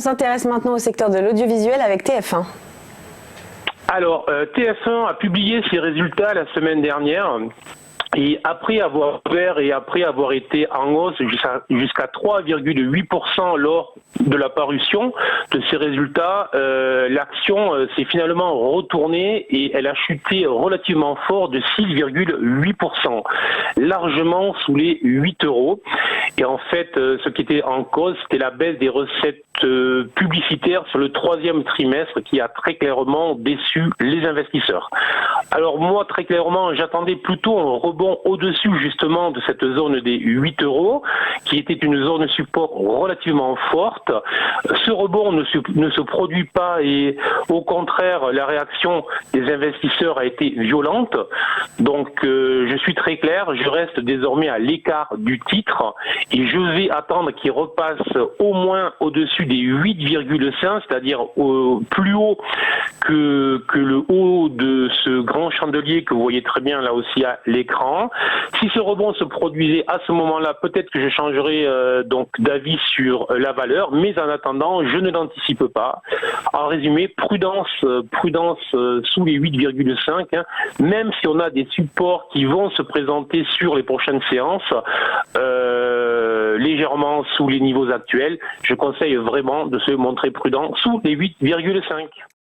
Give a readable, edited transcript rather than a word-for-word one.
s'intéresse maintenant au secteur de l'audiovisuel avec TF1. Alors, TF1 a publié ses résultats la semaine dernière. Et après avoir ouvert et après avoir été en hausse jusqu'à 3,8% lors de la parution de ces résultats, l'action s'est finalement retournée et elle a chuté relativement fort de 6,8%, largement sous les 8 euros. Et en fait, ce qui était en cause, c'était la baisse des recettes publicitaires sur le troisième trimestre qui a très clairement déçu les investisseurs. Alors moi, très clairement, j'attendais plutôt un rebond au-dessus justement de cette zone des 8 euros, qui était une zone support relativement forte. Ce rebond ne se produit pas et au contraire, la réaction des investisseurs a été violente. Donc je suis très clair, je reste désormais à l'écart du titre et je vais attendre qu'il repasse au moins au-dessus des 8,5, c'est-à-dire plus haut que le haut de ce grand chandelier que vous voyez très bien là aussi à l'écran. Si ce rebond se produisait à ce moment-là, peut-être que je changerai donc d'avis sur la valeur, mais en attendant, je ne l'anticipe pas. En résumé, prudence sous les 8,5, hein, même si on a des supports qui vont se présenter sur les prochaines séances, légèrement sous les niveaux actuels, je conseille vraiment de se montrer prudent sous les 8,5.